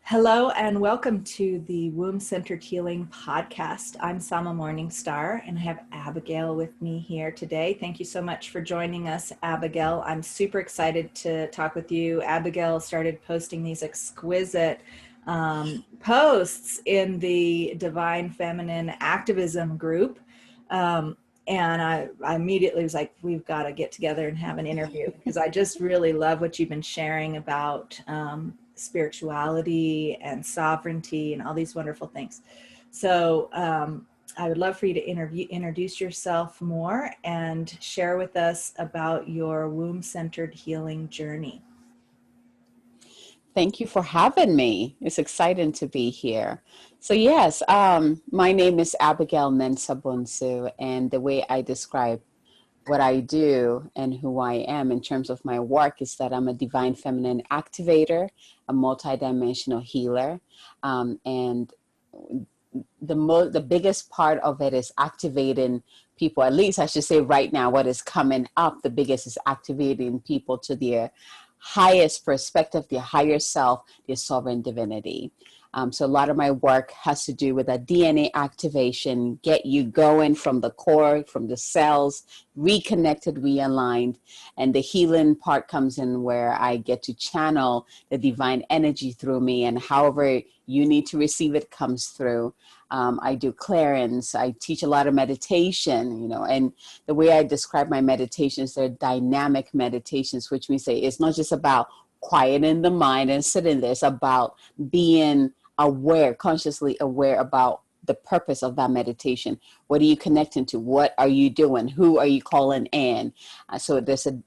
Hello and welcome to the Womb-Centered Healing Podcast. I'm Sama Morningstar and I have Abigail with me here today. Thank you so much for joining us, Abigail. I'm super excited to talk with you. Abigail started posting these exquisite posts in the Divine Feminine Activism group. And I immediately was like, we've got to get together and have an interview because I just really love what you've been sharing about spirituality and sovereignty and all these wonderful things. So I would love for you to introduce yourself more and share with us about your womb-centered healing journey. Thank you for having me. It's exciting to be here. So yes, my name is Abigail Mensah-Bonsu, and the way I describe what I do and who I am in terms of my work is that I'm a divine feminine activator, a multidimensional healer, and the biggest part of it is activating people. At least I should say right now, what is coming up, the biggest is activating people to their highest perspective, their higher self, their sovereign divinity. So a lot of my work has to do with a DNA activation, get you going from the core, from the cells, reconnected, realigned. And the healing part comes in where I get to channel the divine energy through me, and however you need to receive it comes through. I do clearance. I teach a lot of meditation, and the way I describe my meditations, they're dynamic meditations, which means that it's not just about quieting the mind and sitting there. It's about being aware, consciously aware about the purpose of that meditation. What are you connecting to? What are you doing? Who are you calling in? So there's a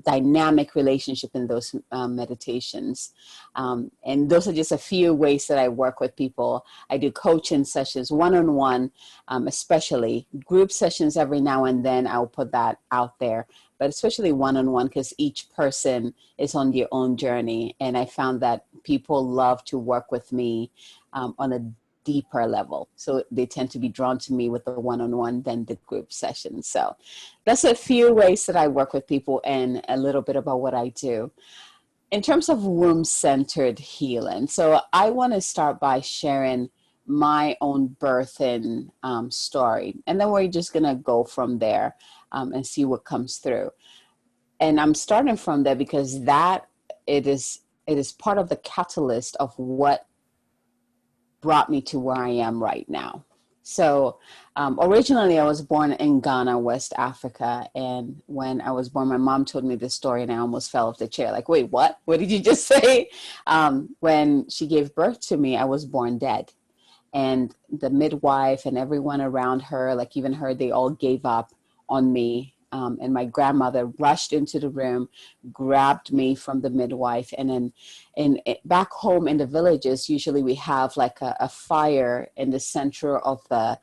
dynamic relationship in those meditations. And those are just a few ways that I work with people. I do coaching sessions, one-on-one, especially group sessions every now and then. I'll put that out there, but especially one-on-one because each person is on their own journey. And I found that people love to work with me on a deeper level. So they tend to be drawn to me with the one-on-one than the group sessions. So that's a few ways that I work with people and a little bit about what I do. In terms of womb-centered healing, so I want to start by sharing my own birthing story. And then we're just going to go from there and see what comes through. And I'm starting from there because it is part of the catalyst of what brought me to where I am right now. So originally I was born in Ghana, West Africa. And when I was born, my mom told me this story and I almost fell off the chair. Like, wait, what? What did you just say? When she gave birth to me, I was born dead. And the midwife and everyone around her, like even her, they all gave up on me. And my grandmother rushed into the room, grabbed me from the midwife. And then back home in the villages, usually we have like a fire in the center of the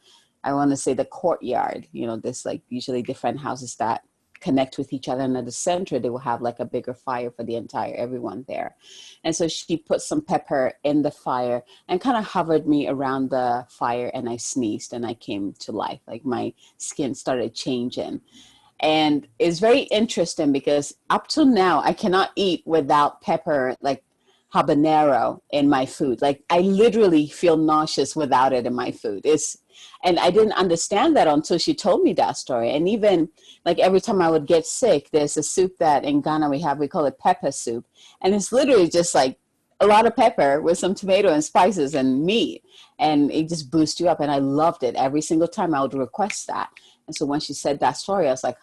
courtyard. There's like usually different houses that connect with each other. And at the center, they will have like a bigger fire for the everyone there. And so she put some pepper in the fire and kind of hovered me around the fire, and I sneezed and I came to life. Like my skin started changing. And it's very interesting because up till now, I cannot eat without pepper, like habanero in my food. Like I literally feel nauseous without it in my food. And I didn't understand that until she told me that story. And even like every time I would get sick, there's a soup that in Ghana we call it pepper soup. And it's literally just like a lot of pepper with some tomato and spices and meat. And it just boosts you up. And I loved it. Every single time I would request that. And so when she said that story, I was like,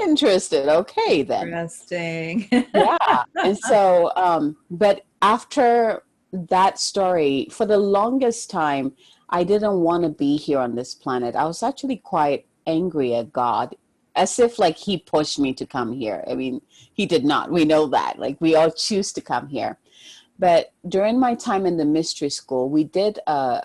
interested. Okay, then. Interesting. Yeah. And so, but after that story, for the longest time, I didn't want to be here on this planet. I was actually quite angry at God, as if like he pushed me to come here. I mean, he did not. We know that. Like we all choose to come here. But during my time in the mystery school, we did a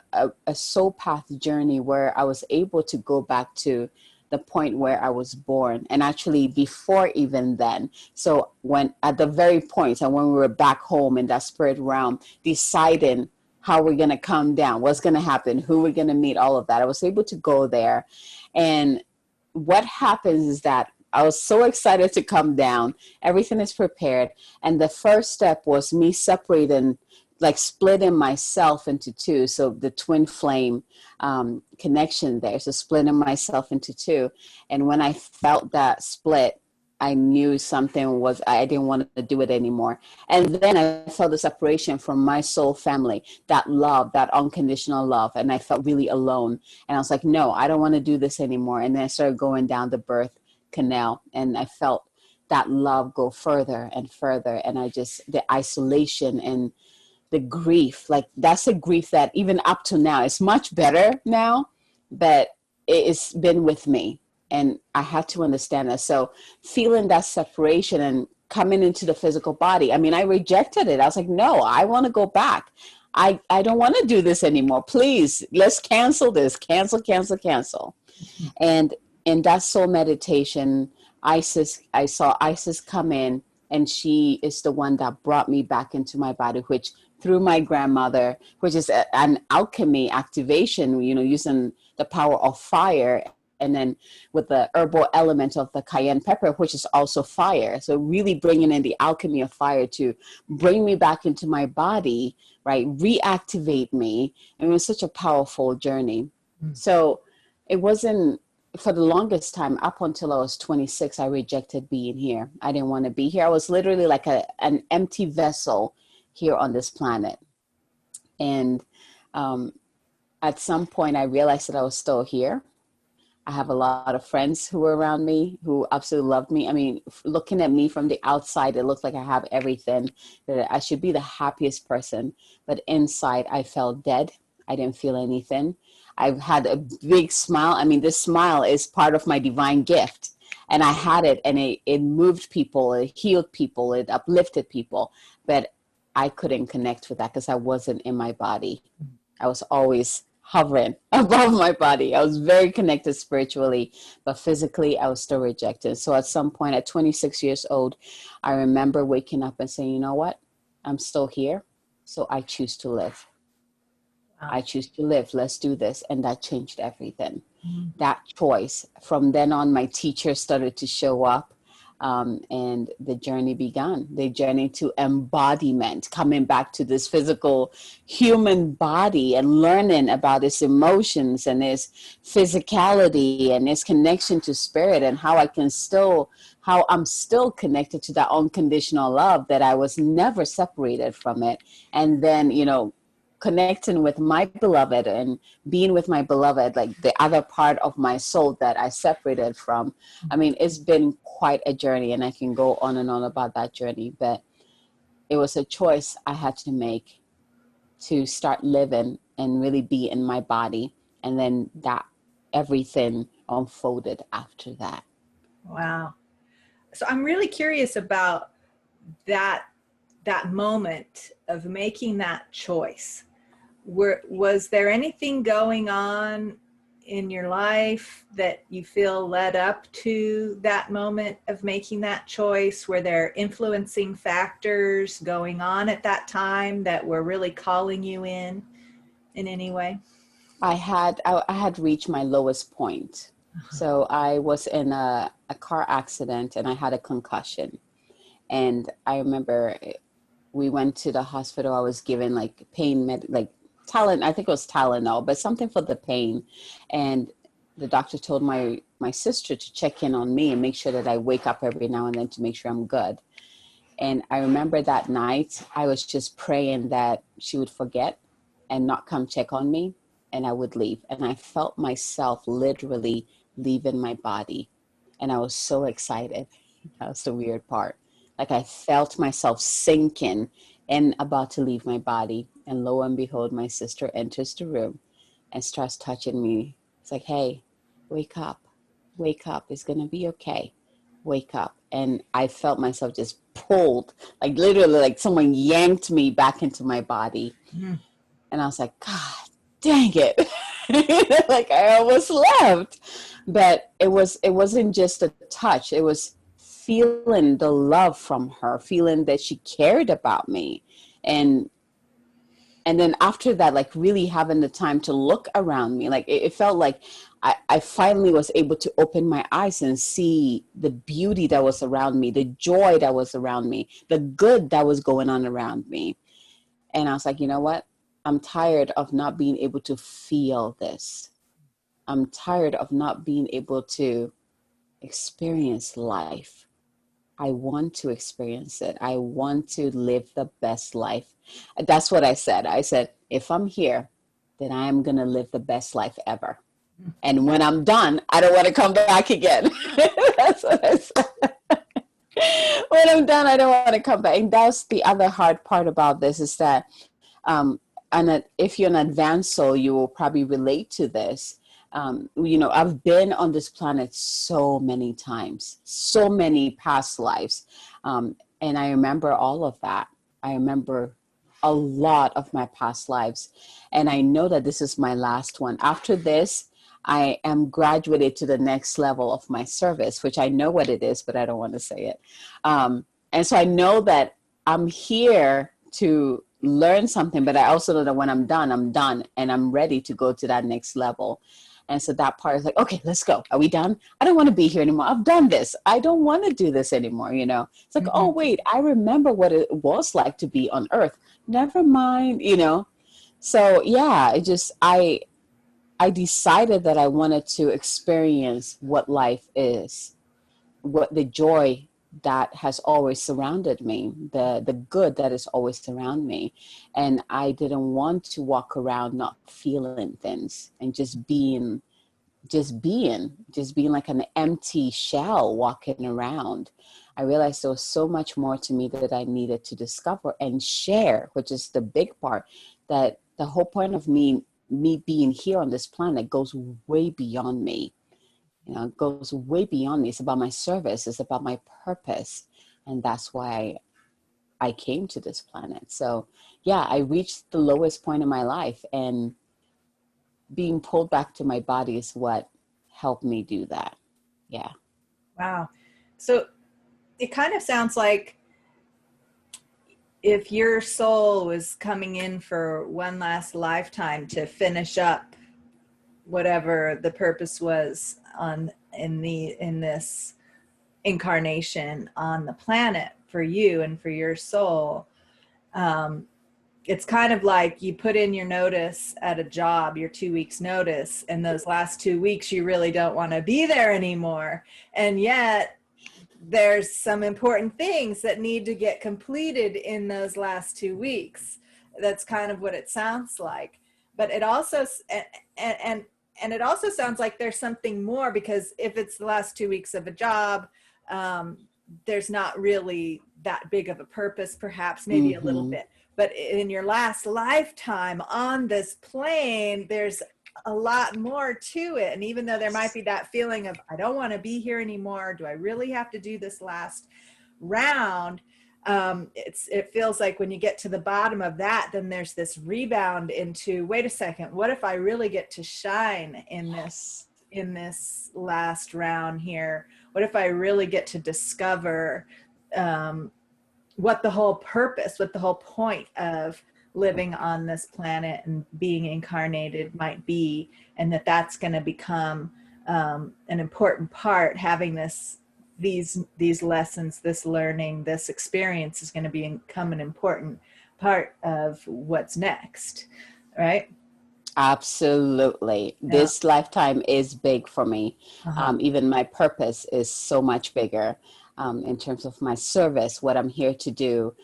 soul path journey where I was able to go back to the point where I was born, and actually before even then. So when at the very point, and when we were back home in that spirit realm, deciding how we're going to come down, what's going to happen, who we're going to meet, all of that, I was able to go there. And what happens is that I was so excited to come down. Everything is prepared. And the first step was me separating like splitting myself into two. So the twin flame connection there. So splitting myself into two. And when I felt that split, I knew something was, I didn't want to do it anymore. And then I felt the separation from my soul family, that love, that unconditional love. And I felt really alone. And I was like, no, I don't want to do this anymore. And then I started going down the birth canal, and I felt that love go further and further. And the isolation and the grief, like that's a grief that even up to now, it's much better now, but it's been with me. And I had to understand that. So feeling that separation and coming into the physical body, I mean, I rejected it. I was like, no, I want to go back. I don't want to do this anymore. Please, let's cancel this. Cancel, cancel, cancel. And in that soul meditation, I saw Isis come in, and she is the one that brought me back into my body, which through my grandmother, which is an alchemy activation, using the power of fire. And then with the herbal element of the cayenne pepper, which is also fire. So really bringing in the alchemy of fire to bring me back into my body, right? Reactivate me. And it was such a powerful journey. So it wasn't, for the longest time, up until I was 26, I rejected being here. I didn't want to be here. I was literally like an empty vessel here on this planet. And at some point I realized that I was still here. I have a lot of friends who were around me who absolutely loved me. I mean, looking at me from the outside, it looked like I have everything, that I should be the happiest person. But inside, I felt dead. I didn't feel anything. I've had a big smile. I mean, this smile is part of my divine gift. And I had it, and it moved people, it healed people, it uplifted people. But I couldn't connect with that because I wasn't in my body. I was always hovering above my body. I was very connected spiritually, but physically I was still rejected. So at some point at 26 years old, I remember waking up and saying, you know what? I'm still here. So I choose to live. Wow. I choose to live. Let's do this. And that changed everything. Mm-hmm. That choice. From then on, my teachers started to show up. And the journey began, the journey to embodiment, coming back to this physical human body and learning about its emotions and its physicality and its connection to spirit, and how I'm still connected to that unconditional love, that I was never separated from it. And then, connecting with my beloved and being with my beloved, like the other part of my soul that I separated from. I mean, it's been quite a journey, and I can go on and on about that journey, but it was a choice I had to make to start living and really be in my body. And then that everything unfolded after that. Wow. So I'm really curious about that moment of making that choice. Was there anything going on in your life that you feel led up to that moment of making that choice? Were there influencing factors going on at that time that were really calling you in any way? I had reached my lowest point. So I was in a car accident, and I had a concussion. And I remember we went to the hospital. I was given like pain I think it was Tylenol, but something for the pain. And the doctor told my sister to check in on me and make sure that I wake up every now and then to make sure I'm good. And I remember that night, I was just praying that she would forget and not come check on me, and I would leave. And I felt myself literally leaving my body. And I was so excited. That was the weird part. Like I felt myself sinking and about to leave my body. And lo and behold, my sister enters the room and starts touching me. It's like, hey, wake up. Wake up. It's going to be okay. Wake up. And I felt myself just pulled, like literally like someone yanked me back into my body. Mm. And I was like, God dang it. Like I almost left. But it wasn't just a touch. It was feeling the love from her, feeling that she cared about me. And then after that, like really having the time to look around me, like it felt like I finally was able to open my eyes and see the beauty that was around me, the joy that was around me, the good that was going on around me. And I was like, you know what? I'm tired of not being able to feel this. I'm tired of not being able to experience life. I want to experience it. I want to live the best life. That's what I said. I said, if I'm here, then I am going to live the best life ever. And when I'm done, I don't want to come back again. That's what I said. When I'm done, I don't want to come back. And that's the other hard part about this is that, and if you're an advanced soul, you will probably relate to this. I've been on this planet so many times, so many past lives. And I remember all of that. I remember a lot of my past lives. And I know that this is my last one. After this, I am graduated to the next level of my service, which I know what it is, but I don't want to say it. And so I know that I'm here to learn something, but I also know that when I'm done and I'm ready to go to that next level. And so that part is like, okay, let's go. Are we done? I don't want to be here anymore. I've done this. I don't want to do this anymore. It's like, oh, wait, I remember what it was like to be on earth. Never mind, So yeah, I decided that I wanted to experience what life is, what the joy that has always surrounded me, the good that is always around me. And I didn't want to walk around not feeling things and just being like an empty shell walking around. I realized there was so much more to me that I needed to discover and share, which is the big part, that the whole point of me being here on this planet goes way beyond me. It goes way beyond me. It's about my service. It's about my purpose. And that's why I came to this planet. So yeah, I reached the lowest point in my life, and being pulled back to my body is what helped me do that. Yeah. Wow. So it kind of sounds like if your soul was coming in for one last lifetime to finish up whatever the purpose was in this incarnation on the planet for you and for your soul, it's kind of like you put in your notice at a job, your 2 weeks notice, and those last 2 weeks you really don't want to be there anymore, and yet there's some important things that need to get completed in those last 2 weeks. That's kind of what it sounds like. But it also and it also sounds like there's something more, because if it's the last 2 weeks of a job, there's not really that big of a purpose, perhaps, maybe a little bit. But in your last lifetime on this plane, there's a lot more to it. And even though there might be that feeling of, I don't want to be here anymore, do I really have to do this last round? It feels like when you get to the bottom of that, then there's this rebound into, wait a second, what if I really get to shine in this last round here? What if I really get to discover what the whole purpose, what the whole point of living on this planet and being incarnated might be, and that's going to become an important part. Having these lessons, this learning, this experience is going to become an important part of what's next, right? Absolutely. Yeah. This lifetime is big for me. Uh-huh. Even my purpose is so much bigger in terms of my service, what I'm here to do.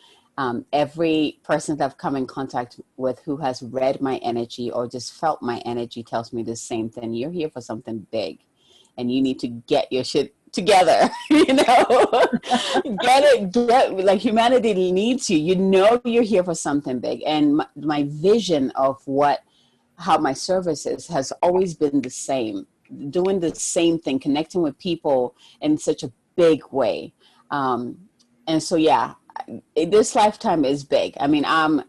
Every person that I've come in contact with who has read my energy or just felt my energy tells me the same thing. You're here for something big, and you need to get your shit together. Like humanity needs you. You're here for something big. And my vision of how my service has always been the same, doing the same thing, connecting with people in such a big way. And so, yeah, this lifetime is big. I mean,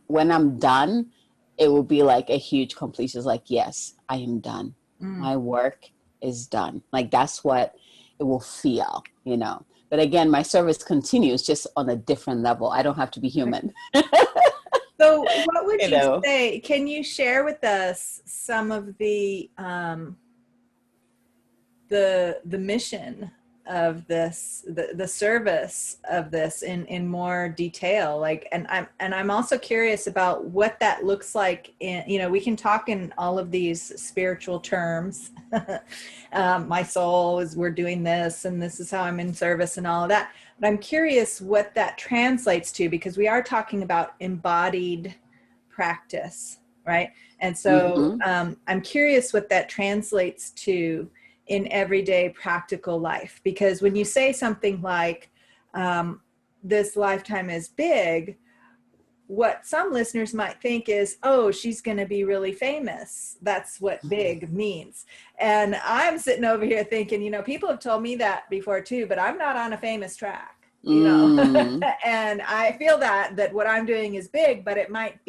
when I'm done, it will be like a huge completion. It's like, yes, I am done. My work is done. Like, that's what it will feel, But again, my service continues just on a different level. I don't have to be human. So what would you say, can you share with us some of the mission of this, the service of this in more detail. Like, and I'm also curious about what that looks like in, we can talk in all of these spiritual terms. My soul is, we're doing this, and this is how I'm in service and all of that. But I'm curious what that translates to, because we are talking about embodied practice, right? And so I'm curious what that translates to in everyday practical life. Because when you say something like, this lifetime is big, what some listeners might think is, oh, she's going to be really famous. That's what big means. And I'm sitting over here thinking, people have told me that before too, but I'm not on a famous track, and I feel that what I'm doing is big, but it might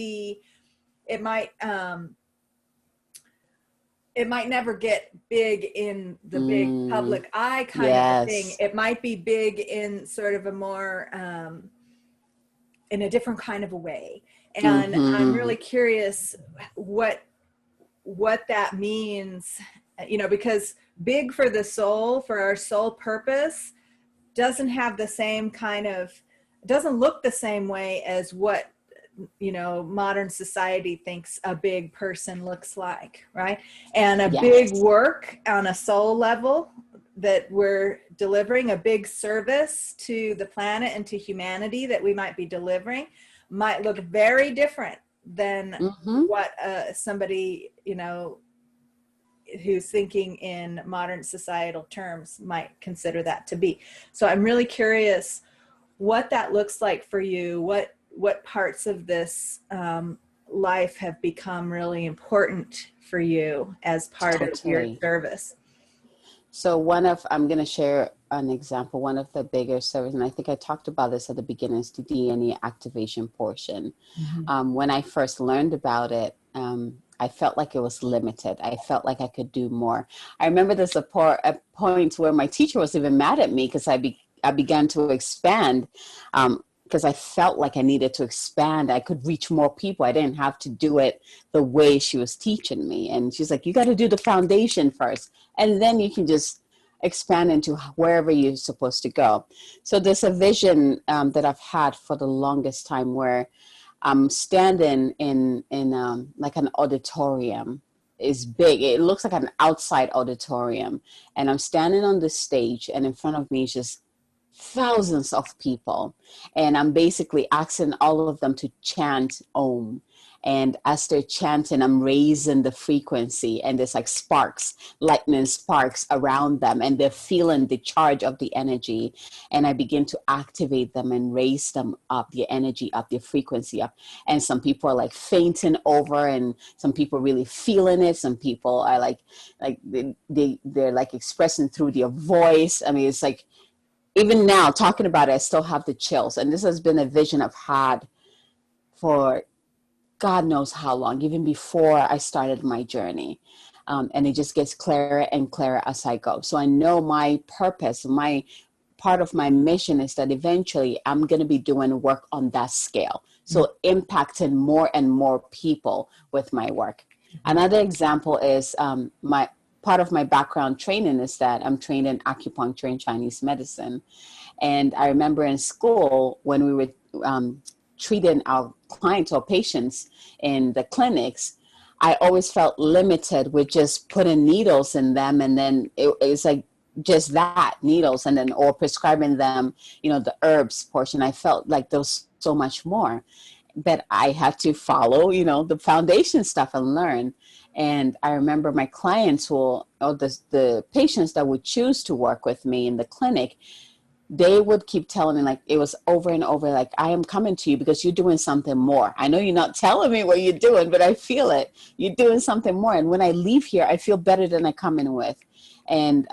never get big in the big public eye kind of a thing. It might be big in sort of a more, in a different kind of a way. And I'm really curious what that means, because big for the soul, for our soul purpose, doesn't have the same kind of, doesn't look the same way as what modern society thinks a big person looks like, right? And a big work on a soul level that we're delivering, a big service to the planet and to humanity that we might be delivering, might look very different than what somebody, who's thinking in modern societal terms might consider that to be. So I'm really curious what that looks like for you, what parts of this life have become really important for you as part of your service. So I'm going to share an example, one of the bigger services, and I think I talked about this at the beginning, is the DNA activation portion. When I first learned about it, I felt like it was limited. I felt like I could do more. I remember there's a point where my teacher was even mad at me because I began to expand, because I felt like I needed to expand. I could reach more people. I didn't have to do it the way she was teaching me. And she's like, you got to do the foundation first, and then you can just expand into wherever you're supposed to go. So there's a vision that I've had for the longest time where I'm standing in like an auditorium. Is big. It looks like an outside auditorium. And I'm standing on the stage, and in front of me is just thousands of people. And I'm basically asking all of them to chant Om. And as they're chanting, I'm raising the frequency, and there's like sparks, lightning sparks around them, and they're feeling the charge of the energy. And I begin to activate them and raise them up, the energy up, the frequency up. And some people are like fainting over, and some people really feeling it. Some people are like they're like expressing through their voice. I mean, it's like, even now talking about it, I still have the chills. And this has been a vision I've had for God knows how long, even before I started my journey. And it just gets clearer and clearer as I go. So I know my purpose, my part of my mission is that eventually I'm going to be doing work on that scale. So impacting more and more people with my work. Another example is part of my background training is that I'm trained in acupuncture and Chinese medicine. And I remember in school when we were treating our clients or patients in the clinics, I always felt limited with just putting needles in them. And then it's like just that, needles, and then, or prescribing them, the herbs portion. I felt like there was so much more. But I had to follow, the foundation stuff and learn. And I remember my clients the patients that would choose to work with me in the clinic, they would keep telling me, like, it was over and over, like, I am coming to you because you're doing something more. I know you're not telling me what you're doing, but I feel it. You're doing something more. And when I leave here, I feel better than I come in with. And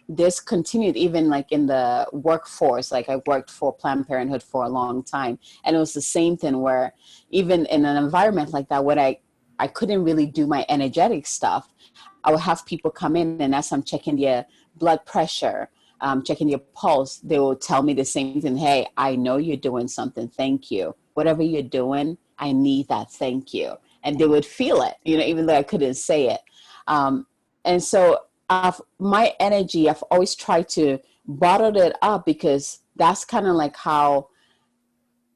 this continued even like in the workforce. Like, I worked for Planned Parenthood for a long time. And it was the same thing where even in an environment like that, when I couldn't really do my energetic stuff, I would have people come in, and as I'm checking their blood pressure, checking your pulse, they will tell me the same thing. Hey, I know you're doing something. Thank you. Whatever you're doing, I need that. Thank you. And they would feel it, even though I couldn't say it. And so my energy, I've always tried to bottle it up, because that's kind of like how,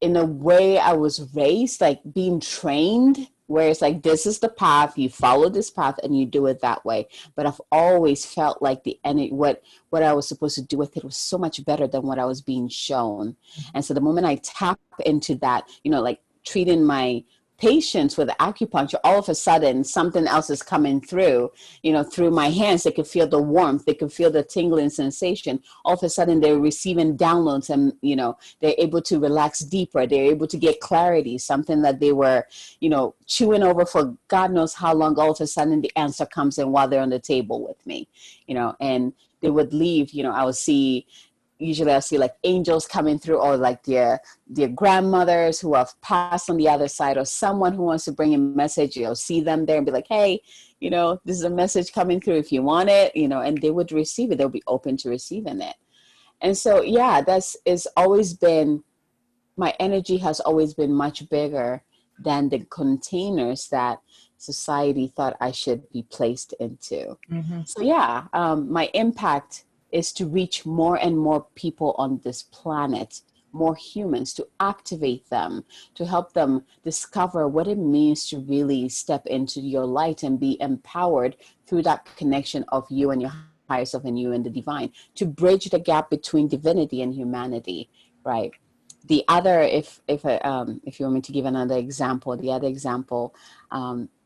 in a way, I was raised, like being trained, where it's like, this is the path, you follow this path and you do it that way. But I've always felt like the energy, what I was supposed to do with it was so much better than what I was being shown. And so the moment I tap into that, like treating my patients with acupuncture, all of a sudden something else is coming through, through my hands. They could feel the warmth, they could feel the tingling sensation. All of a sudden they're receiving downloads, and they're able to relax deeper, they're able to get clarity, something that they were chewing over for God knows how long. All of a sudden the answer comes in while they're on the table with me, and they would leave. Usually I'll see like angels coming through, or like their grandmothers who have passed on the other side, or someone who wants to bring a message. You'll see them there and be like, hey, this is a message coming through if you want it, and they would receive it. They'll be open to receiving it. And so, yeah, it's always been, my energy has always been much bigger than the containers that society thought I should be placed into. Mm-hmm. So yeah, my impact is to reach more and more people on this planet, more humans, to activate them, to help them discover what it means to really step into your light and be empowered through that connection of you and your higher self, and you and the divine, to bridge the gap between divinity and humanity, right? The other, if you want me to give another example, the other example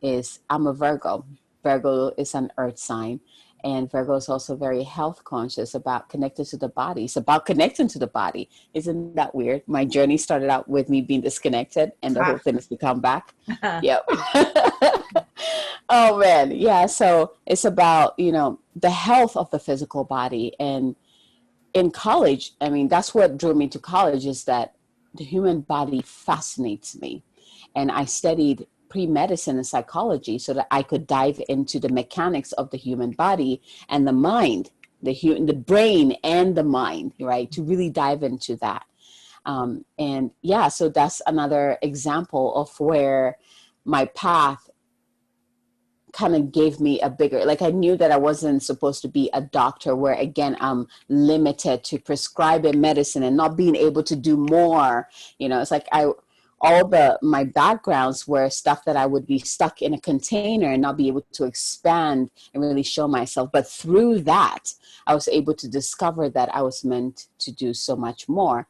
is, I'm a Virgo. Virgo is an earth sign. And Virgo is also very health conscious, about connected to the body. It's about connecting to the body. Isn't that weird? My journey started out with me being disconnected, and the whole thing is to come back. Yep. Oh man. Yeah. So it's about, the health of the physical body. And in college, I mean, that's what drew me to college, is that the human body fascinates me. And I studied pre-medicine and psychology so that I could dive into the mechanics of the human body and the mind, the brain and the mind, right? To really dive into that. And yeah, so that's another example of where my path kind of gave me a bigger, like, I knew that I wasn't supposed to be a doctor, where again, I'm limited to prescribing medicine and not being able to do more. It's like my backgrounds were stuff that I would be stuck in a container and not be able to expand and really show myself. But through that, I was able to discover that I was meant to do so much more,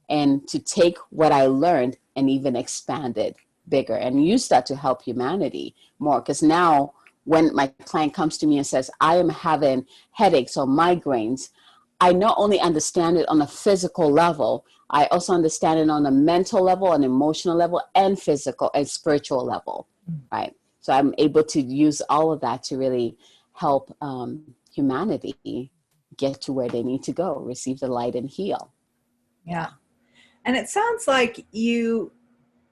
and to take what I learned and even expand it bigger and use that to help humanity more. Because now when my client comes to me and says, I am having headaches or migraines, I not only understand it on a physical level, I also understand it on a mental level, an emotional level, and physical and spiritual level, right? So I'm able to use all of that to really help humanity get to where they need to go, receive the light and heal. Yeah. And it sounds like you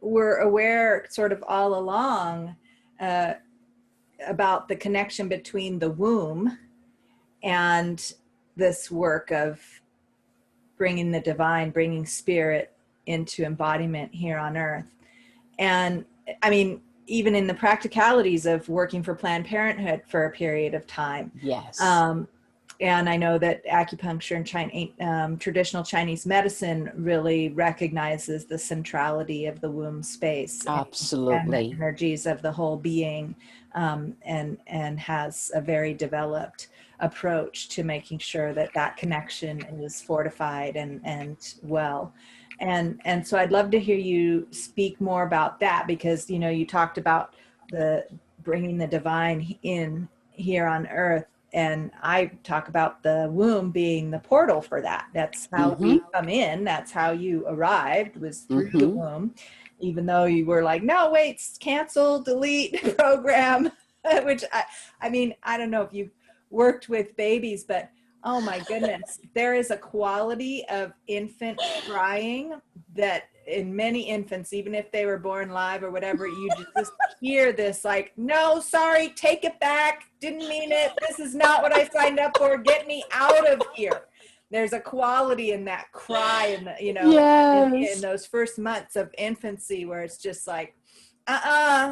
were aware sort of all along about the connection between the womb and this work of bringing the divine, bringing spirit into embodiment here on earth. And I mean, even in the practicalities of working for Planned Parenthood for a period of time. Yes. And I know that acupuncture and traditional Chinese medicine really recognizes the centrality of the womb space. Absolutely. And the energies of the whole being, and has a very developed approach to making sure that that connection is fortified and well. And so I'd love to hear you speak more about that, because, you talked about the bringing the divine in here on earth. And I talk about the womb being the portal for that. That's how we come in. That's how you arrived, was through the womb, even though you were like, no, wait, cancel, delete program, which I mean, I don't know if you've worked with babies, but oh my goodness, there is a quality of infant crying that in many infants, even if they were born live or whatever, you just hear this like, no, sorry, take it back. Didn't mean it. This is not what I signed up for. Get me out of here. There's a quality in that cry, and in those first months of infancy, where it's just like,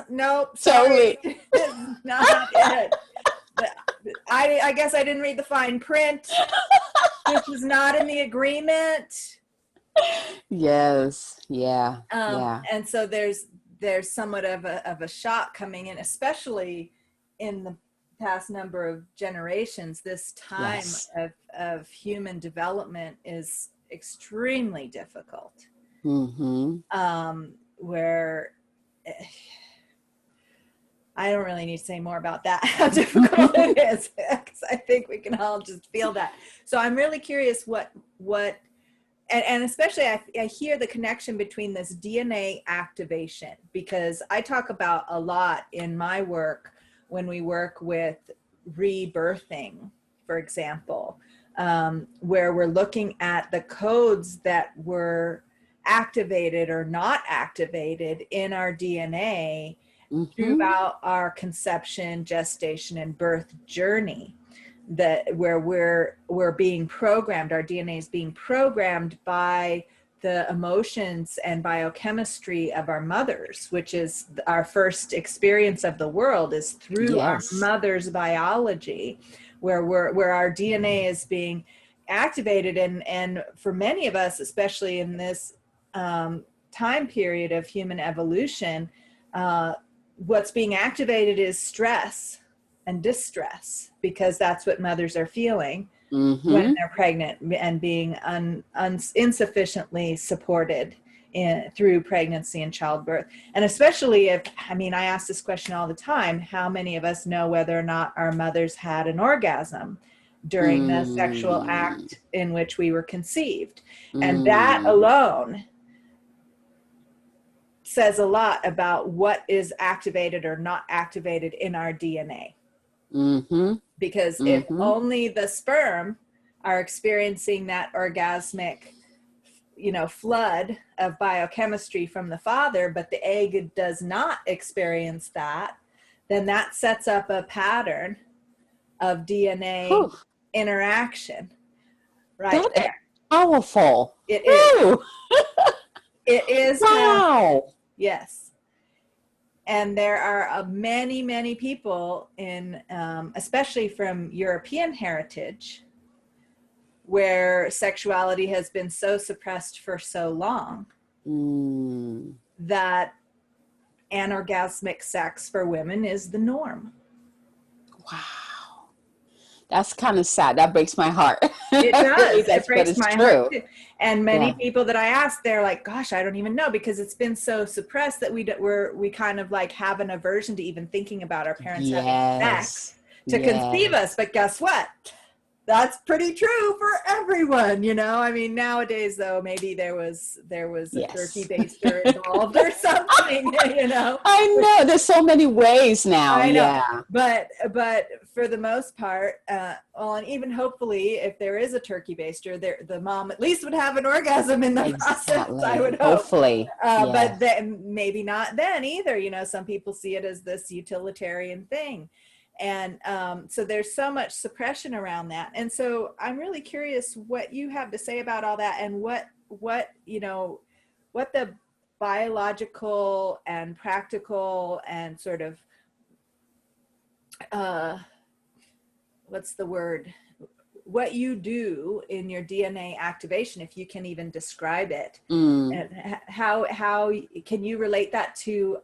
nope, sorry, totally. not it. But I guess I didn't read the fine print. This is not in the agreement. Yes. Yeah. Yeah. And so there's somewhat of a shock coming in, especially in the past number of generations. This time Yes. of human development is extremely difficult. Where I don't really need to say more about that, how difficult it is, because I think we can all just feel that. So I'm really curious what and especially I hear the connection between this DNA activation, because I talk about a lot in my work when we work with rebirthing, for example, where we're looking at the codes that were activated or not activated in our DNA throughout our conception, gestation, and birth journey, that where we're being programmed, our DNA is being programmed by the emotions and biochemistry of our mothers, which is our first experience of the world is through our mother's biology, where our DNA is being activated. And for many of us, especially in this time period of human evolution, what's being activated is stress and distress, because that's what mothers are feeling when they're pregnant and being insufficiently supported through pregnancy and childbirth. And especially if, I ask this question all the time, how many of us know whether or not our mothers had an orgasm during the sexual act in which we were conceived? And that alone says a lot about what is activated or not activated in our DNA. Because if only the sperm are experiencing that orgasmic, flood of biochemistry from the father, but the egg does not experience that, then that sets up a pattern of DNA interaction. Right. That is powerful. It is. It is. Wow. Yes. And there are many, many people in, especially from European heritage, where sexuality has been so suppressed for so long that anorgasmic sex for women is the norm. Wow. That's kind of sad. That breaks my heart. It does. It breaks my heart too. And many people that I ask, they're like, gosh, I don't even know, because it's been so suppressed that we kind of like have an aversion to even thinking about our parents having sex to conceive us. But guess what? That's pretty true for everyone, nowadays though, maybe there was a turkey baster involved or something, I know there's so many ways now. I know. But for the most part, and even hopefully if there is a turkey baster, the mom at least would have an orgasm in the process, I would hope. Hopefully. But then maybe not then either, some people see it as this utilitarian thing. And so there's so much suppression around that. And so I'm really curious what you have to say about all that, and what the biological and practical and sort of, what's the word? What you do in your DNA activation, if you can even describe it. And how can you relate that to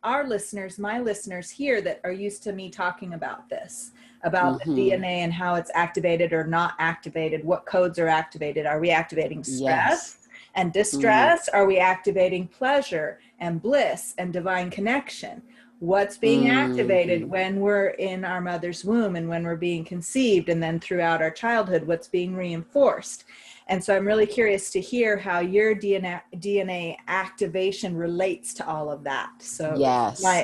our listeners, my listeners here that are used to me talking about this, about the DNA and how it's activated or not activated, what codes are activated? Are we activating stress and distress? Are we activating pleasure and bliss and divine connection? What's being activated when we're in our mother's womb and when we're being conceived, and then throughout our childhood, what's being reinforced? And so I'm really curious to hear how your DNA activation relates to all of that. So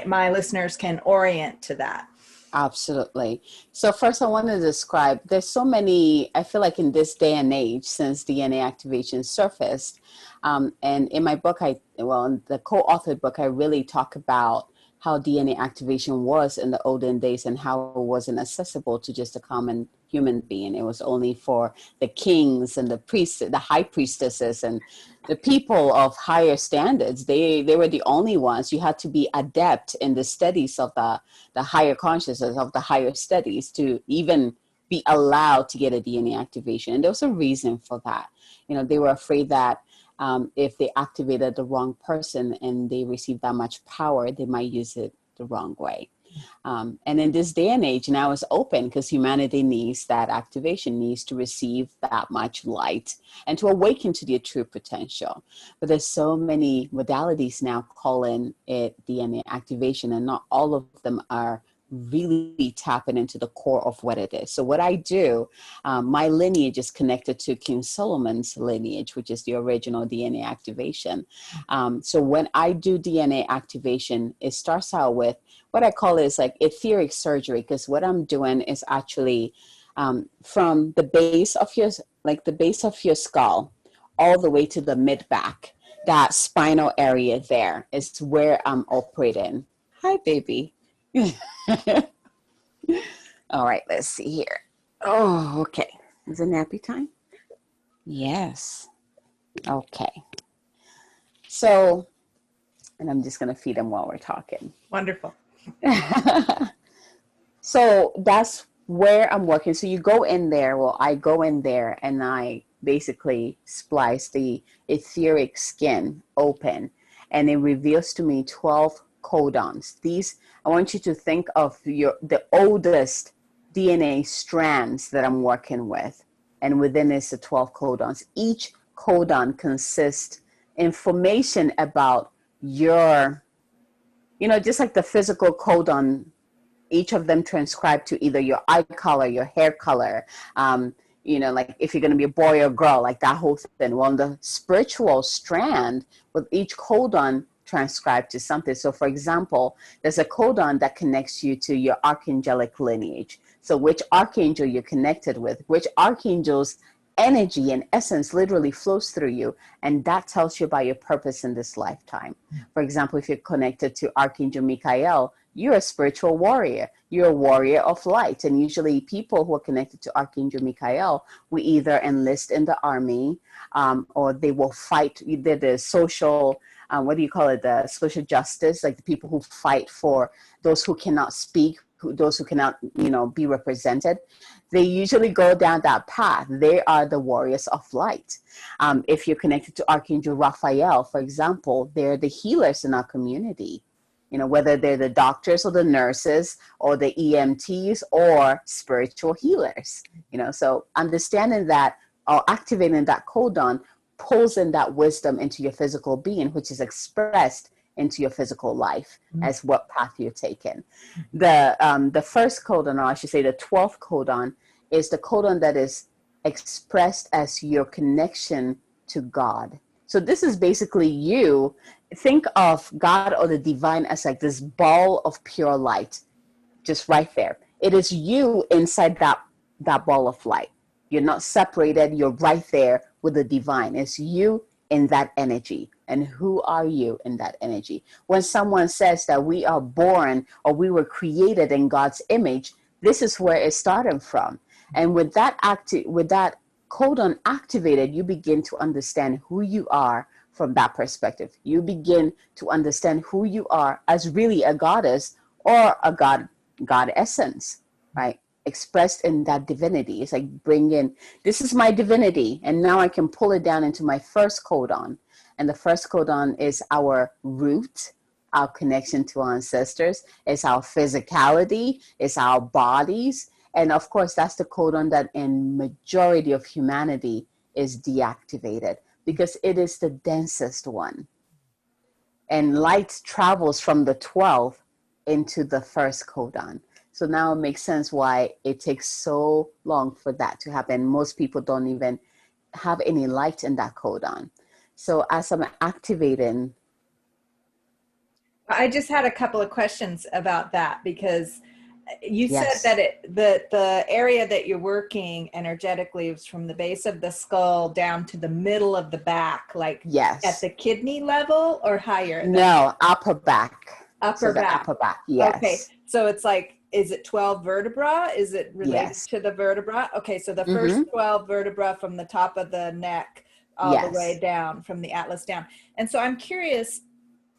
my listeners can orient to that. Absolutely. So first I want to describe, there's so many, I feel like in this day and age, since DNA activation surfaced, and in my book, in the co-authored book, I really talk about how DNA activation was in the olden days and how it wasn't accessible to just a common human being. It was only for the kings and the priests, the high priestesses, and the people of higher standards. They were the only ones. You had to be adept in the studies of the higher consciousness, of the higher studies, to even be allowed to get a DNA activation. And there was a reason for that. They were afraid that if they activated the wrong person and they received that much power, they might use it the wrong way. And in this day and age, now it's open because humanity needs that activation, needs to receive that much light and to awaken to their true potential. But there's so many modalities now calling it DNA activation, and not all of them are really tapping into the core of what it is. So what I do, my lineage is connected to King Solomon's lineage, which is the original DNA activation. So when I do DNA activation, it starts out with what I call is like etheric surgery, because what I'm doing is actually from the base of your skull all the way to the mid back. That spinal area there is where I'm operating. Hi, baby. All right, let's see here. Oh, okay. Is it nappy time? Yes. Okay. So, and I'm just going to feed him while we're talking. Wonderful. So that's where I'm working. So you go in there. Well, I go in there and I basically splice the etheric skin open, and it reveals to me 12 codons. These, I want you to think of the oldest DNA strands that I'm working with, and within is the 12 codons. Each codon consists information about your, just like the physical codon, each of them transcribe to either your eye color, your hair color, like if you're going to be a boy or girl, like that whole thing. Well, the spiritual strand with each codon transcribed to something. So for example, there's a codon that connects you to your archangelic lineage. So which archangel you're connected with, which archangel's energy and essence literally flows through you, and that tells you about your purpose in this lifetime. For example, if you're connected to Archangel Michael, you're a spiritual warrior. You're a warrior of light. And usually people who are connected to Archangel Michael will either enlist in the army, or they will fight either the social, the social justice, like the people who fight for those who cannot speak, those who cannot, be represented. They usually go down that path. They are the warriors of light. If you're connected to Archangel Raphael, for example, they're the healers in our community. Whether they're the doctors or the nurses or the EMTs or spiritual healers. So understanding that or activating that codon pulls in that wisdom into your physical being, which is expressed into your physical life as what path you're taking. The first codon, or I should say the 12th codon, is the codon that is expressed as your connection to God. So this is basically you. Think of God or the divine as like this ball of pure light, just right there. It is you inside that ball of light. You're not separated. You're right there with the divine. It's you in that energy. And who are you in that energy? When someone says that we are born or we were created in God's image, this is where it's starting from. And with that codon activated, you begin to understand who you are from that perspective. You begin to understand who you are as really a goddess or a God essence, right? Expressed in that divinity. It's like this is my divinity, and now I can pull it down into my first codon. And the first codon is our root, our connection to our ancestors. It's our physicality, it's our bodies. And of course, that's the codon that in majority of humanity is deactivated because it is the densest one. And light travels from the 12th into the first codon. So now it makes sense why it takes so long for that to happen. Most people don't even have any light in that codon. So as I'm activating. I just had a couple of questions about that, because you Yes. said that the area that you're working energetically is from the base of the skull down to the middle of the back, like yes. at the kidney level or higher? No, upper back. So Upper the back. upper back, Okay. yes, So it's like, is it 12 vertebra? Is it related yes, to the vertebra? Okay. So the first mm-hmm. 12 vertebra from the top of the neck all the way Yes. down, from the atlas down. And so I'm curious,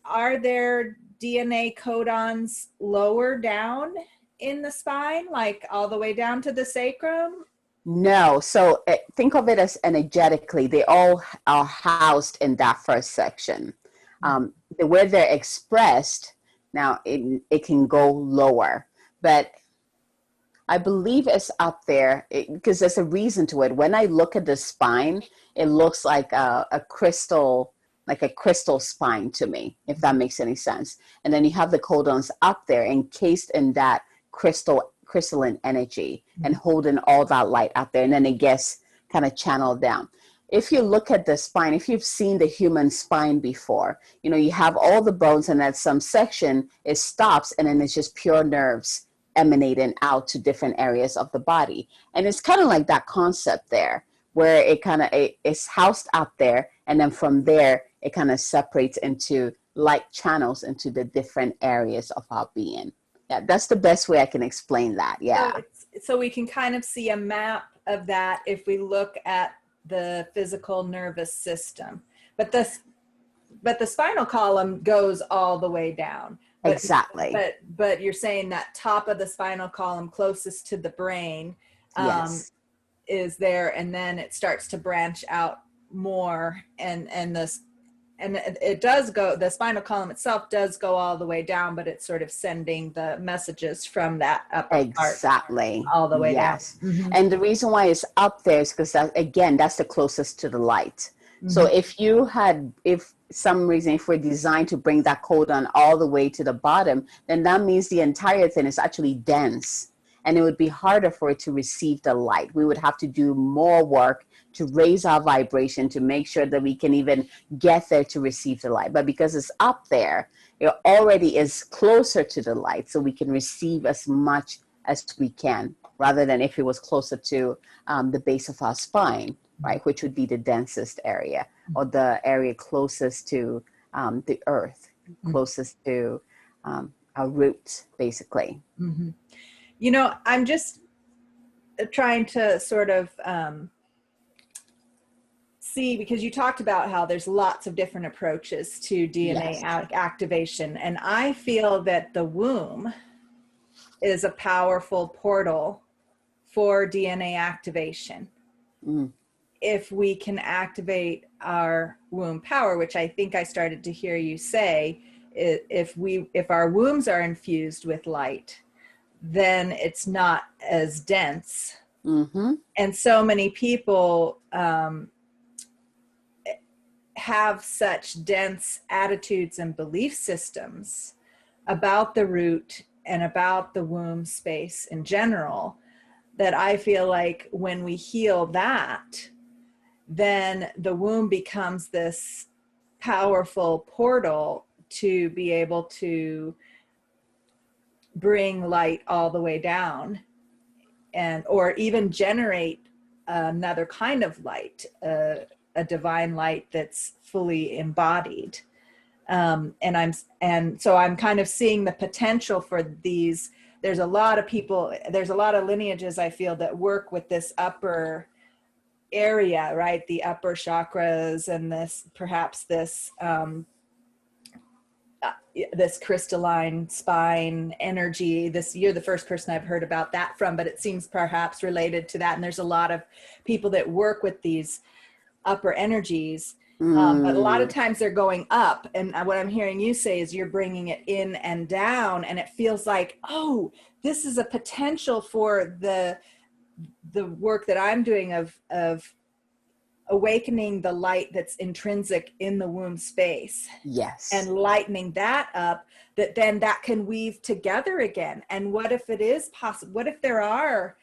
are there DNA codons lower down in the spine, like all the way down to the sacrum? No, so think of it as energetically, they all are housed in that first section. The way they're expressed, now it can go lower, but I believe it's up there because there's a reason to it. When I look at the spine, it looks like a crystal spine to me, if that makes any sense. And then you have the codons up there encased in that crystalline energy and holding all that light out there. And then it gets kind of channeled down. If you look at the spine, if you've seen the human spine before, you have all the bones and at some section it stops and then it's just pure nerves emanating out to different areas of the body. And it's kind of like that concept there, where it's housed out there, and then from there it kind of separates into light channels into the different areas of our being. Yeah, that's the best way I can explain that. So Yeah. so we can kind of see a map of that if we look at the physical nervous system. But the spinal column goes all the way down. But Exactly. but you're saying that top of the spinal column closest to the brain um, Yes. is there, and then it starts to branch out more, and it does go, the spinal column itself does go all the way down, but it's sort of sending the messages from that upper part Exactly. all the way down. Yes. Mm-hmm. And the reason why it's up there is because again, that's the closest to the light. So Mm-hmm. if some reason, if we're designed to bring that codon all the way to the bottom, then that means the entire thing is actually dense and it would be harder for it to receive the light. We would have to do more work to raise our vibration to make sure that we can even get there to receive the light. But because it's up there, it already is closer to the light, so we can receive as much as we can, rather than if it was closer to the base of our spine, right, which would be the densest area, or the area closest to the earth, closest to our roots, basically. Mm-hmm. I'm just trying to sort of see, because you talked about how there's lots of different approaches to DNA Yes. activation, and I feel that the womb is a powerful portal for DNA activation. Mm. If we can activate our womb power, which I think I started to hear you say, if our wombs are infused with light, then it's not as dense. Mm-hmm. And so many people have such dense attitudes and belief systems about the root and about the womb space in general, that I feel like when we heal that, then the womb becomes this powerful portal to be able to bring light all the way down, and or even generate another kind of light, a divine light that's fully embodied. And so I'm kind of seeing the potential for these. There's a lot of people, there's a lot of lineages I feel that work with this upper area, right? The upper chakras, and this crystalline spine energy. You're the first person I've heard about that from, but it seems perhaps related to that. And there's a lot of people that work with these upper energies. But a lot of Mm. times they're going up. And what I'm hearing you say is you're bringing it in and down. And it feels like, oh, this is a potential for the work that I'm doing of awakening the light that's intrinsic in the womb space Yes. and lightening that up, that can weave together again. And what if it is possible? What if there are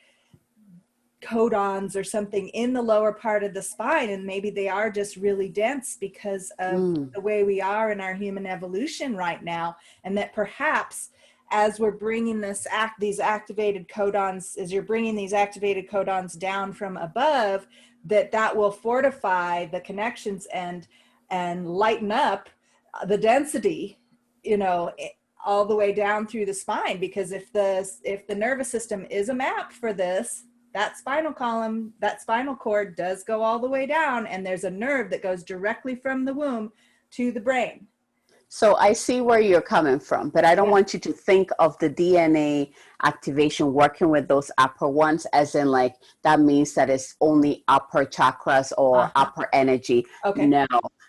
codons or something in the lower part of the spine, and maybe they are just really dense because of Mm. the way we are in our human evolution right now, and that perhaps as we're bringing these activated codons, as you're bringing these activated codons down from above, that will fortify the connections and lighten up the density, all the way down through the spine, because if the nervous system is a map for this, that spinal column, that spinal cord does go all the way down, and there's a nerve that goes directly from the womb to the brain. So I see where you're coming from, but I don't Yeah. want you to think of the DNA activation working with those upper ones as in like that means that it's only upper chakras or upper energy. Okay. No.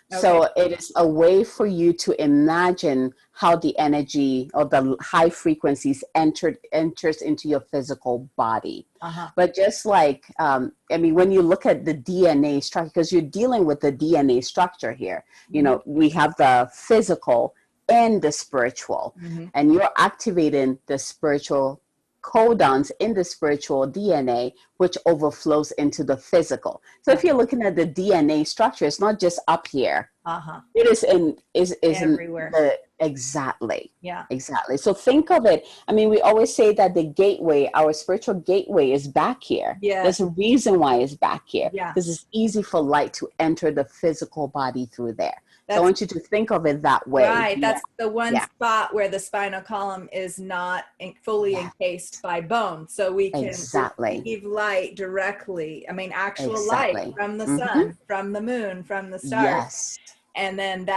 So it is a way for you to imagine how the energy or the high frequencies enters into your physical body. But just like, I mean, when you look at the DNA structure, because you're dealing with the DNA structure here, you know, we have the physical and the spiritual, and you're activating the spiritual codons in the spiritual DNA, which overflows into the physical. So if you're looking at the DNA structure, it's not just up here. It is everywhere. Exactly. Yeah. Exactly. So think of it. I mean, we always say that the gateway, our spiritual gateway, is back here. Yeah. There's a reason why it's back here. Yeah. Because it's easy for light to enter the physical body through there. So I want you to think of it that way. Right. That's the one spot where the spinal column is not fully encased by bone. So we can receive light directly. I mean, actual light from the sun, from the moon, from the stars. Yes. And then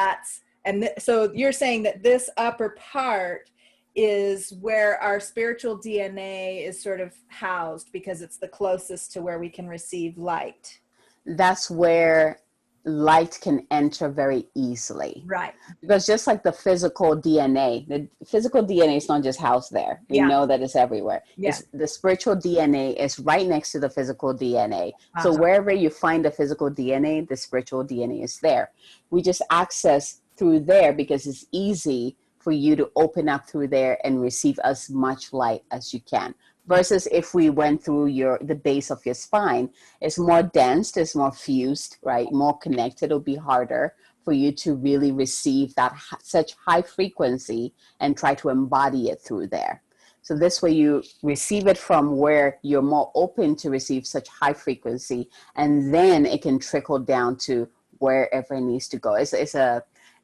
so you're saying that this upper part is where our spiritual DNA is sort of housed because it's the closest to where we can receive light. That's where light can enter very easily. Right. Because just like the physical DNA is not just housed there. We know that it's everywhere. Yeah. The spiritual DNA is right next to the physical DNA. So wherever you find the physical DNA, the spiritual DNA is there. We just access through there because it's easy for you to open up through there and receive as much light as you can. Versus if we went through the base of your spine, it's more dense, it's more fused, right? More connected. It'll be harder for you to really receive that such high frequency and try to embody it through there. So this way you receive it from where you're more open to receive such high frequency, and then it can trickle down to wherever it needs to go.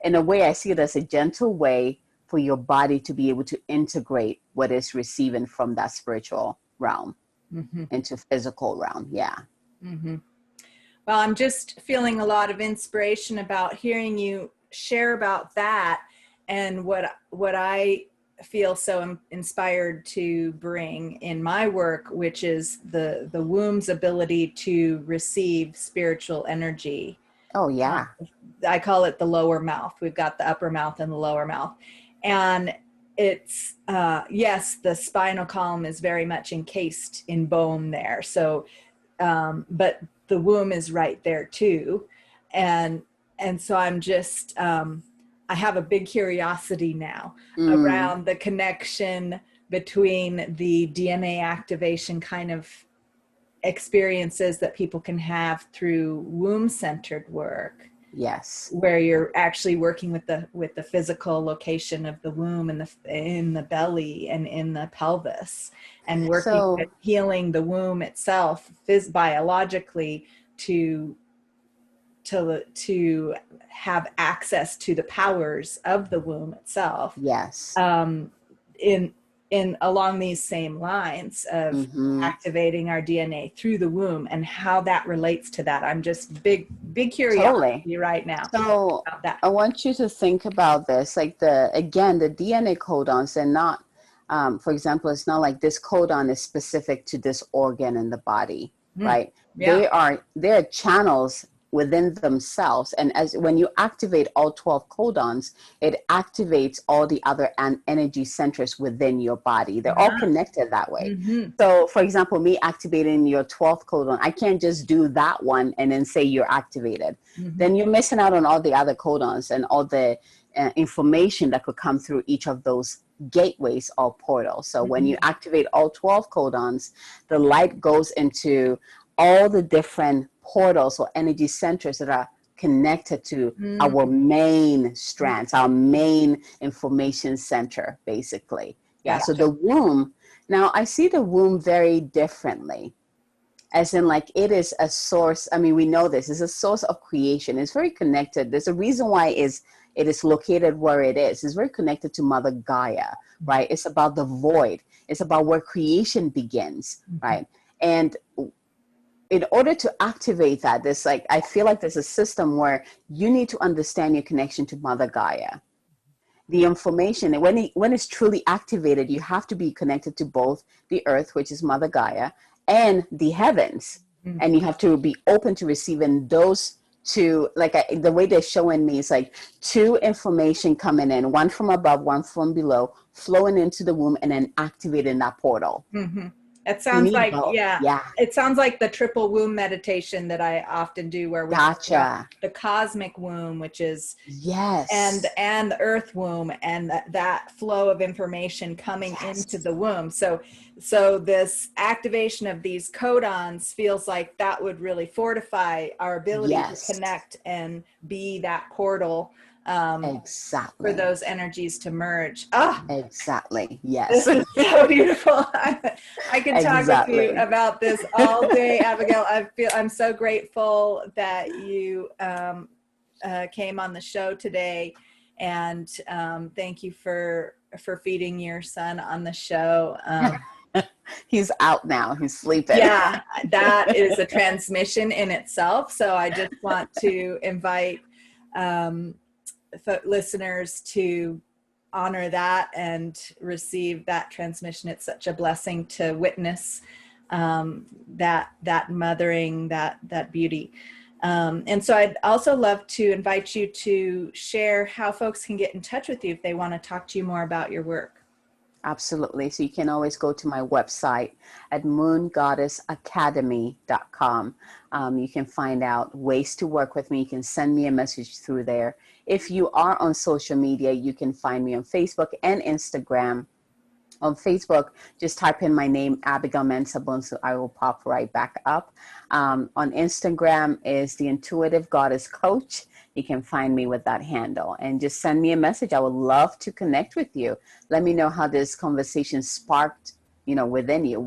In a way, I see it as a gentle way for your body to be able to integrate what it's receiving from that spiritual realm into physical realm. Yeah. Well, I'm just feeling a lot of inspiration about hearing you share about that, and what I feel so inspired to bring in my work, which is the womb's ability to receive spiritual energy. Oh, yeah. I call it the lower mouth. We've got the upper mouth and the lower mouth. And it's, yes, the spinal column is very much encased in bone there. So, but the womb is right there too. And so I'm just, I have a big curiosity now around the connection between the DNA activation kind of experiences that people can have through womb-centered work. Yes. Where you're actually working with the physical location of the womb and in the belly and in the pelvis, and working with healing the womb itself biologically to have access to the powers of the womb itself. Yes. In along these same lines of activating our DNA through the womb, and how that relates to that. I'm just big curiosity right now. So about that. I want you to think about this, like the DNA codons are not, for example, it's not like this codon is specific to this organ in the body, right? Yeah. They're channels within themselves, and when you activate all 12 codons, it activates all the other energy centers within your body. They're all connected that way. So for example, me activating your 12th codon, I can't just do that one and then say you're activated. Then you're missing out on all the other codons and all the information that could come through each of those gateways or portals. So when you activate all 12 codons, the light goes into all the different portals or energy centers that are connected to our main strands, our main information center, basically. Yeah. So the womb, now I see the womb very differently, as in like it is a source. I mean, we know this is a source of creation. It's very connected. There's a reason why it is located where it is. It's very connected to Mother Gaia, right? It's about the void. It's about where creation begins, right? And in order to activate that, I feel like there's a system where you need to understand your connection to Mother Gaia. The information, and when it's truly activated, you have to be connected to both the earth, which is Mother Gaia, and the heavens. And you have to be open to receiving those two. The way they're showing me is like two information coming in, one from above, one from below, flowing into the womb and then activating that portal. It You sounds need like, both. yeah, it sounds like the triple womb meditation that I often do, where we talk about the cosmic womb, which is and the earth womb, and that flow of information coming into the womb. So this activation of these codons feels like that would really fortify our ability to connect and be that portal for those energies to merge. Exactly. Yes. This is so beautiful. I could talk with you about this all day, Abigail. I'm so grateful that you came on the show today, and thank you for feeding your son on the show. He's out now. He's sleeping. Yeah, that is a transmission in itself. So I just want to invite listeners to honor that and receive that transmission. It's such a blessing to witness that mothering, that beauty. And so I'd also love to invite you to share how folks can get in touch with you if they want to talk to you more about your work. Absolutely. So you can always go to my website at moongoddessacademy.com. You can find out ways to work with me. You can send me a message through there. If you are on social media, you can find me on Facebook and Instagram. On Facebook, just type in my name, Abigail Mensah-Bonsu. I will pop right back up. On Instagram is the Intuitive Goddess Coach. You can find me with that handle, and just send me a message. I would love to connect with you. Let me know how this conversation sparked, within you.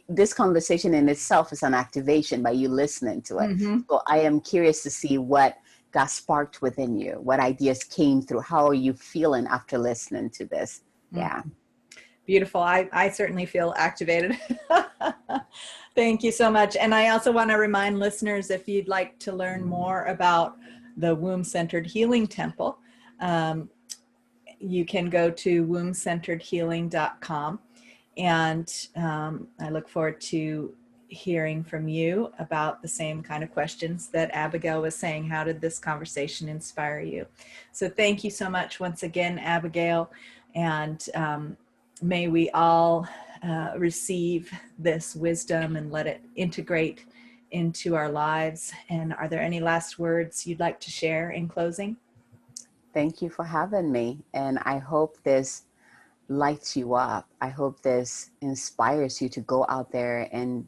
This conversation in itself is an activation by you listening to it. So I am curious to see what got sparked within you, what ideas came through. How are you feeling after listening to this? Yeah. Beautiful. I certainly feel activated. Thank you so much. And I also want to remind listeners, if you'd like to learn more about the Womb-Centered Healing Temple, you can go to wombcenteredhealing.com. And I look forward to hearing from you about the same kind of questions that Abigail was saying. How did this conversation inspire you? So thank you so much once again, Abigail. And may we all receive this wisdom and let it integrate into our lives. And are there any last words you'd like to share in closing? Thank you for having me. And I hope this lights you up. I hope this inspires you to go out there and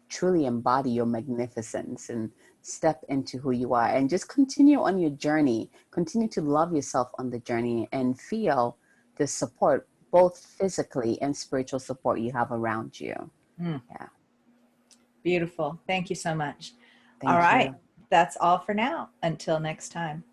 truly embody your magnificence and step into who you are, and just continue on your journey. Continue to love yourself on the journey and feel the support, both physically and spiritual support you have around you. Yeah. Beautiful. Thank you so much. Thank all right. you. That's all for now. Until next time.